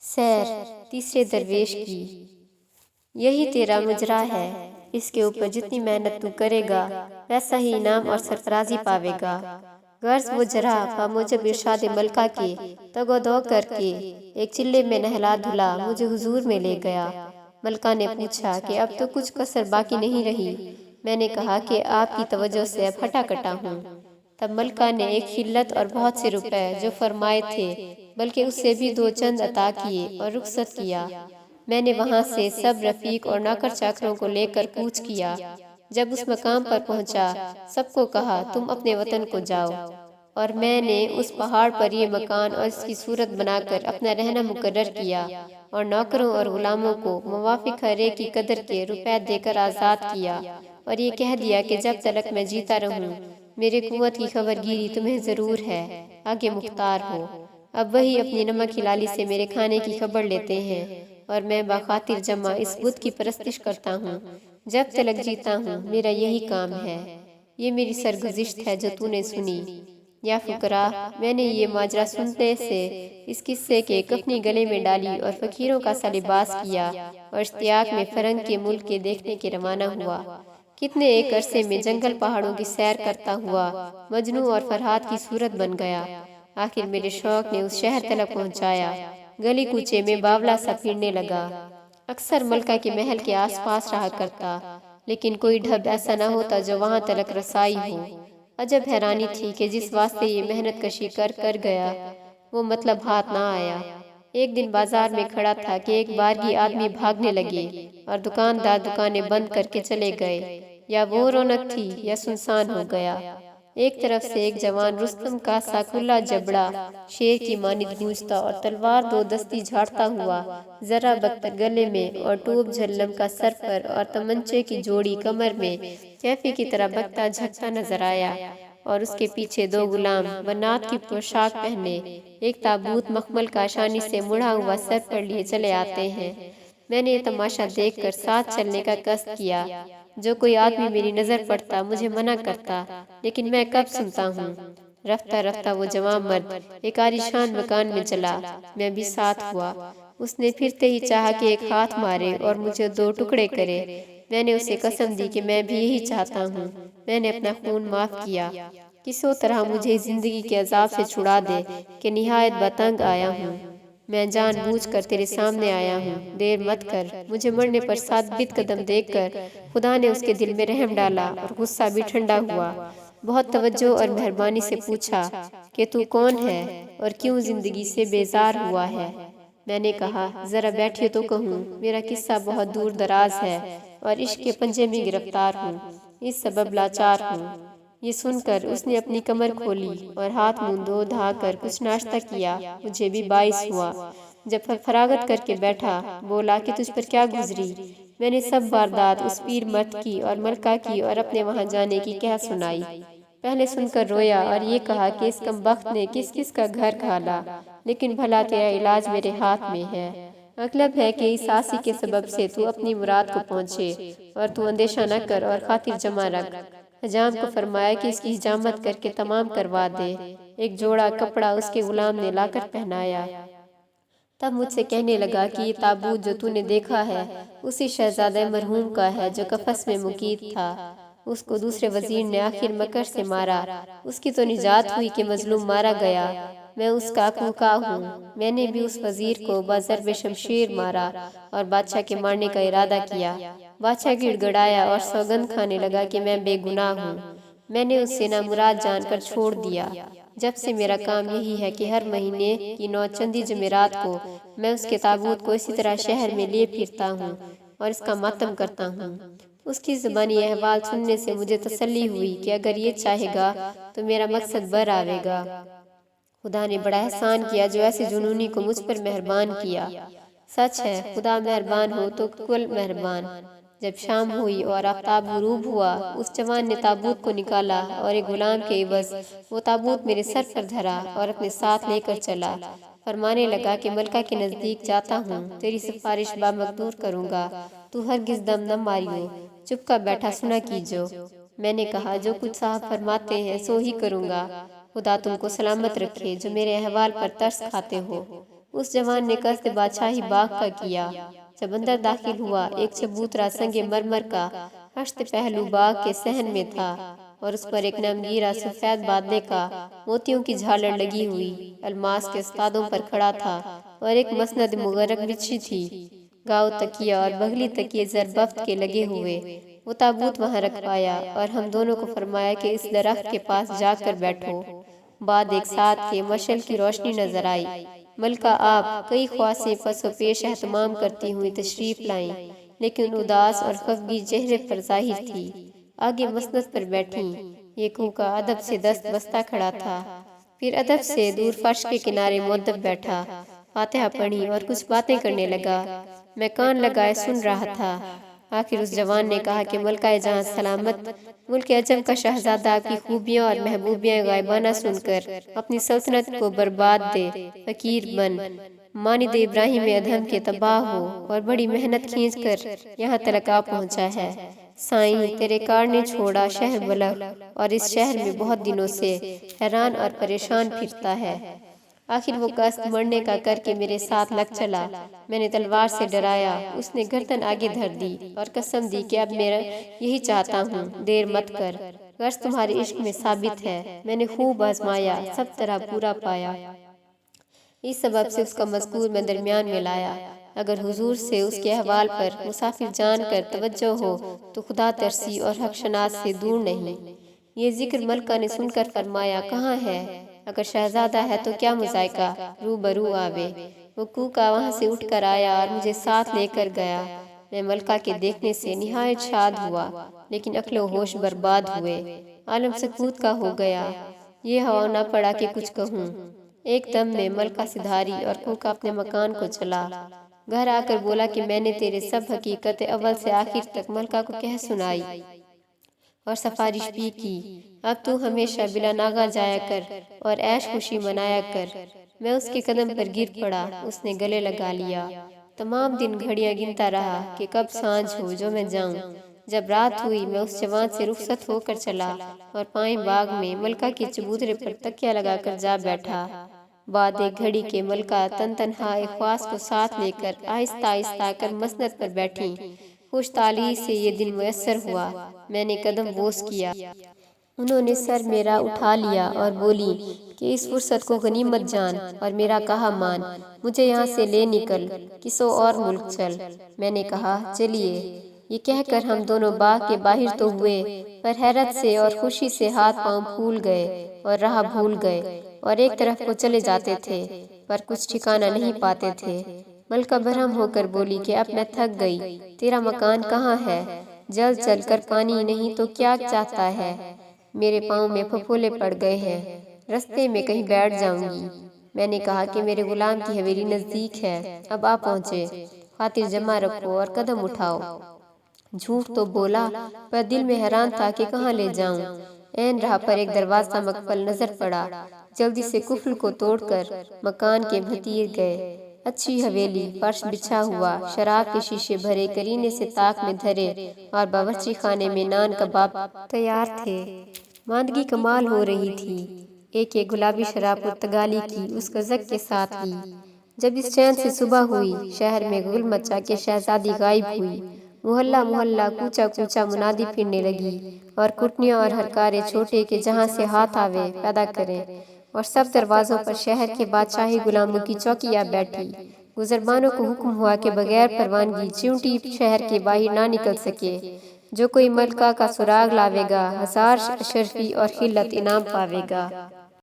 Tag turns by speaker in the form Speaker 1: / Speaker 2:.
Speaker 1: سیر تیسرے درویش کی۔ یہی تیرا مجرا ہے، اس کے اوپر جتنی محنت تو کرے گا ویسا ہی انعام اور سرفرازی پاوے گا۔ غرض وہ جرا بموجب ارشاد ملکہ کے تگ و دو کر کے ایک چلے میں نہلا دھلا مجھے حضور میں لے گیا۔ ملکہ نے پوچھا کہ اب تو کچھ کسر باقی نہیں رہی۔ میں نے کہا کہ آپ کی توجہ سے اب ہٹا کٹا ہوں۔ تب ملکہ نے ایک خلت اور بہت سے روپے جو فرمائے تھے بلکہ اس سے بھی دو چند عطا کیے اور رخصت کیا۔ میں نے وہاں سے سب رفیق اور نوکر چاکروں کو لے کر کوچ کیا۔ جب اس مقام پر پہنچا سب کو کہا تم اپنے وطن کو جاؤ، اور میں نے اس پہاڑ پر یہ مکان اور اس کی صورت بنا کر اپنا رہنا مقرر کیا، اور نوکروں اور غلاموں کو موافق ہر ایک کی قدر کے روپے دے کر آزاد کیا، اور یہ کہہ دیا کہ جب تلک میں جیتا رہوں میرے قوت کی خبر گیری تمہیں ضرور ہے، آگے مختار ہو۔ اب وہی اپنی نمک ہلالی سے میرے کھانے کی خبر لیتے ہیں، اور میں بخاطر جمع اس بت کی پرستش کرتا ہوں۔ جب تلک جیتا ہوں میرا یہی کام ہے۔ یہ میری سرگزشت ہے جو تو نے سنی۔ یا فقراء، میں نے یہ ماجرا سنتے سے اس قصے کے کفنی گلے میں ڈالی اور فقیروں کا سا لباس کیا، اور اشتیاق میں فرنگ کے ملک کے دیکھنے کے روانہ ہوا۔ کتنے ایک عرصے میں جنگل پہاڑوں کی سیر کرتا ہوا مجنوں اور فرہاد کی صورت بن گیا۔ آخر میرے شوق نے اس شہر تلک پہنچایا۔ گلی کوچے میں باولا سا پھرنے لگا۔ اکثر ملکہ کے محل کے آس پاس رہا کرتا، لیکن کوئی ڈھب ایسا نہ ہوتا جو وہاں تلک رسائی ہو۔ عجب حیرانی تھی کہ جس واسطے یہ محنت کشی کر گیا وہ مطلب ہاتھ نہ آیا۔ ایک دن بازار میں کھڑا تھا کہ ایک بارگی آدمی بھاگنے لگے اور دکاندار دکانیں بند کر کے چلے گئے۔ یا وہ رونق تھی یا سنسان ہو گیا۔ ایک طرف سے ایک جوان رستم کا سا کھلا جبڑا شیر کی مانند گونجتا اور تلوار دو دستی جھاڑتا ہوا ذرا بدتر گلے میں اور ٹوپ جھلم کا سر پر اور تمنچے کی جوڑی کمر میں کیفی کی طرح بکتا جھکتا نظر آیا، اور اس کے پیچھے دو غلام بنات کی پوشاک پہنے ایک تابوت مخمل کا شانی سے مڑا ہوا سر پر لیے چلے آتے ہیں۔ میں نے یہ تماشا دیکھ کر ساتھ چلنے کا قصد کیا۔ جو کوئی آدمی میری نظر پڑتا مجھے منع کرتا، لیکن میں کب سنتا ہوں۔ رفتہ رفتہ وہ جوان مرد ایک عالیشان مکان میں چلا، میں بھی ساتھ ہوا۔ اس نے پھرتے ہی چاہا کہ ایک ہاتھ مارے اور مجھے دو ٹکڑے کرے۔ میں نے اسے قسم دی کہ میں بھی یہی چاہتا ہوں۔ میں نے اپنا خون معاف کیا، کسی طرح مجھے زندگی کے عذاب سے چھڑا دے کہ نہایت بتنگ آیا ہوں۔ میں جان بوجھ کر تیرے سامنے آیا ہوں، دیر مت کر۔ مجھے مرنے پر ثابت قدم دیکھ کر خدا نے اس کے دل میں رحم ڈالا اور غصہ بھی ٹھنڈا ہوا۔ بہت توجہ اور مہربانی سے پوچھا کہ تو کون ہے اور کیوں زندگی سے بیزار ہوا ہے؟ میں نے کہا ذرا بیٹھیے تو کہوں، میرا قصہ بہت دور دراز ہے اور عشق کے پنجے میں گرفتار ہوں، اس سبب لاچار ہوں۔ یہ سن کر اس نے اپنی کمر کھولی اور ہاتھ منہ دھو دھا کر کچھ ناشتہ کیا۔ مجھے بھی باعث ہوا۔ جب فراغت کر کے بیٹھا بولا کہ تجھ پر کیا گزری؟ میں نے سب واردات اس پیر مرد کی اور ملکہ کی اور اپنے وہاں جانے کی کہہ سنائی۔ پہلے سن کر رویا اور یہ کہا کہ اس کم بخت نے کس کس کا گھر کھالا، لیکن بھلا تیرا علاج میرے ہاتھ میں ہے۔ مطلب ہے کہ اس آسی کے سبب سے تو اپنی مراد کو پہنچے، اور تو اندیشہ نہ کر اور خاطر جمع رکھ۔ حجام کو فرمایا کہ اس کی حجامت کر کے تمام کروا دے۔ ایک جوڑا کپڑا اس کے غلام نے لا کر پہنایا۔ تب مجھ سے کہنے لگا کہ یہ تابوت جو تو نے دیکھا ہے اسی شہزادہ مرحوم کا ہے جو قفس میں مقید تھا۔ اس کو دوسرے وزیر نے آخر مکر سے مارا۔ اس کی تو نجات ہوئی کہ مظلوم مارا گیا۔ میں اس کا کوکا ہوں۔ میں نے بھی اس وزیر کو بضرب شمشیر مارا اور بادشاہ کے مارنے کا ارادہ کیا۔ بادشاہ گڑ گڑایا اور سوگند کھانے لگا کہ میں بے گناہ ہوں۔ میں نے اس سے نامراد جان کر چھوڑ دیا۔ جب سے میرا کام یہی ہے کہ ہر مہینے کی 9 چندی جمعرات کو میں اس کے تابوت کو اسی طرح شہر میں لیے پھرتا ہوں اور اس کا ماتم کرتا ہوں۔ اس کی زبانی احوال سننے سے مجھے تسلی ہوئی کہ اگر یہ چاہے گا تو میرا مقصد بر آوے گا۔ خدا نے بڑا احسان کیا جو ایسے جنونی کو مجھ پر مہربان کیا۔ سچ ہے، خدا مہربان ہو تو کل مہربان۔ جب شام ہوئی اور آفتاب غروب ہوا اس جوان نے تابوت کو نکالا اور ایک غلام کے عوض وہ تابوت میرے سر پر دھرا اور اپنے ساتھ لے کر چلا۔ فرمانے لگا کہ ملکہ کے نزدیک جاتا ہوں، تیری سفارش بامقدور کروں گا، تو ہرگز دم نہ ماریو، چپ کا بیٹھا سنا کیجو۔ میں نے کہا جو کچھ صاحب فرماتے ہیں سو ہی کروں گا۔ خدا تم کو سلامت رکھے جو میرے احوال پر ترس کھاتے ہو۔ اس جوان نے قصد بادشاہی باغ کا کیا۔ جب اندر داخل ہوا، ایک چبوترا سنگ مرمر کا ہشت پہلو باغ کے صحن میں تھا اور اس پر ایک نمگیرہ سفید بادلے کا موتیوں کی جھالر لگی ہوئی الماس کے استادوں پر کھڑا تھا اور ایک مسند مغرق بچھی تھی۔ گاؤ تکیہ اور بغلی تکیے زربفت کے لگے ہوئے۔ وہ تابوت وہاں رکھوایا اور ہم دونوں کو فرمایا کہ اس درخت کے پاس جا کر بیٹھو۔ بعد ایک ساتھ کے مشعل کی روشنی نظر آئی۔ ملکہ آپ کئی خواصیں پس و پیش اہتمام کرتی ہوئی تشریف لائیں، لیکن اداس اور خفگی چہرے پر ظاہر تھی۔ آگے مسند پر بیٹھیں۔ یہ کوکا ادب سے دست بستہ کھڑا تھا، پھر ادب سے دور فرش کے کنارے مؤدب بیٹھا، فاتحہ پڑھی اور کچھ باتیں کرنے لگا۔ میں کان لگائے سن رہا تھا۔ آخر اس جوان نے کہا کہ ملکہ جہاں سلامت، ملک عجم کا شہزادہ آپ کی خوبیاں اور محبوبیاں غائبانہ سن کر اپنی سلطنت کو برباد دے فقیر بن مانند ابراہیم ادھم کے تباہ ہو اور بڑی محنت کھینچ کر یہاں تلک آ پہنچا ہے۔ سائیں تیرے کار نے چھوڑا شہر بلخ اور اس شہر میں بہت دنوں سے حیران اور پریشان پھرتا ہے۔ آخر وہ قصد مرنے کا کر کے میرے ساتھ لگ چلا۔ میں نے تلوار سے ڈرایا، اس نے گردن آگے دھر دی اور قسم دی کہ اب میرا یہی چاہتا ہوں، دیر مت کر، غرض تمہارے عشق میں ثابت ہے۔ میں نے خوب آزمایا، سب طرح پورا پایا۔ اس سبب سے اس کا مذکور میں درمیان میں لایا۔ اگر حضور سے اس کے احوال پر مسافر جان کر توجہ ہو تو خدا ترسی اور حق شناس سے دور نہیں۔ یہ ذکر ملکہ نے سن کر فرمایا، کہاں ہے؟ اگر شہزادہ ہے تو کیا مذائقہ، روبرو آوے۔ وہ کوکا وہاں سے اٹھ کر آیا اور مجھے ساتھ لے کر گیا۔ میں ملکہ کے دیکھنے سے نہایت شاد ہوا، لیکن عقل و ہوش برباد ہوئے۔ عالم سکوت کا ہو گیا۔ یہ ہوا نہ پڑا کہ کچھ کہوں۔ ایک دم میں ملکہ سدھاری اور کوکا اپنے مکان کو چلا۔ گھر آ کر بولا کہ میں نے تیرے سب حقیقت اول سے آخر تک ملکہ کو کہہ سنائی اور سفارش بھی کی۔ اب تو ہمیشہ بلا ناغہ جایا کر اور عیش خوشی منایا کر۔ میں اس کے قدم پر گر پڑا، اس نے گلے لگا لیا۔ تمام دن گھڑیاں گنتا رہا کہ کب سانجھ ہو جو میں جاؤں۔ جب رات ہوئی میں اس جوان سے رخصت ہو کر چلا اور پائیں باغ میں ملکہ کے چبوترے پر تکیہ لگا کر جا بیٹھا۔ بعد ایک گھڑی کے ملکہ تن تنہا ایک خواص کو ساتھ لے کر آہستہ آہستہ کر مسند پر بیٹھیں۔ خوش طالی سے یہ دن میسر ہوا۔ میں نے قدم بوس کیا۔ انہوں نے سر میرا اٹھا لیا اور بولی کہ اس فرصت کو غنیمت جان اور میرا کہا مان، مجھے یہاں سے لے نکل، کسو اور ملک چل۔ میں نے کہا چلیے۔ یہ کہہ کر ہم دونوں باغ کے باہر تو ہوئے، پر حیرت سے اور خوشی سے ہاتھ پاؤں پھول گئے اور راہ بھول گئے اور ایک طرف کو چلے جاتے تھے پر کچھ ٹھکانہ نہیں پاتے تھے۔ ملکہ برہم ہو کر بولی کہ اب میں تھک گئی، تیرا مکان کہاں ہے؟ جل چل کر پانی نہیں تو کیا چاہتا ہے؟ میرے پاؤں میں پھپھولے پڑ گئے ہیں، رستے میں کہیں بیٹھ جاؤں گی۔ میں نے کہا کہ میرے غلام کی حویلی نزدیک ہے، اب آ پہنچے، خاطر جمع رکھو اور قدم اٹھاؤ۔ جھوٹ تو بولا، پر دل میں حیران تھا کہ کہاں لے جاؤں۔ عین راہ پر ایک دروازہ مقفل نظر پڑا۔ جلدی سے قفل کو توڑ کر مکان کے بھتیر گئے۔ اچھی حویلی، فرش بچھا ہوا، شراب کے شیشے بھرے کرینے سے طاق میں دھرے اور باورچی خانے میں نان کباب تیار تھے۔ ماندگی کمال ہو رہی تھی۔ ایک گلابی شراب پرتگالی کی اس قزق کے ساتھ لی۔ جب اس چین سے صبح ہوئی، شہر میں غل مچا کہ شہزادی غائب ہوئی۔ محلہ محلہ کوچہ کوچہ منادی پھرنے لگی اور کٹنیاں اور ہرکارے چھوٹے کہ جہاں سے ہاتھ آوے پیدا کریں، اور سب دروازوں پر شہر کے بادشاہی غلاموں کی چوکیاں بیٹھی۔ گزربانوں کو حکم ہوا کہ بغیر پروانگی چیونٹی شہر کے باہر نہ نکل سکے۔ جو کوئی ملکہ کا سراغ لاوے گا، 1000 اشرفی اور خلعت انعام پاوے گا۔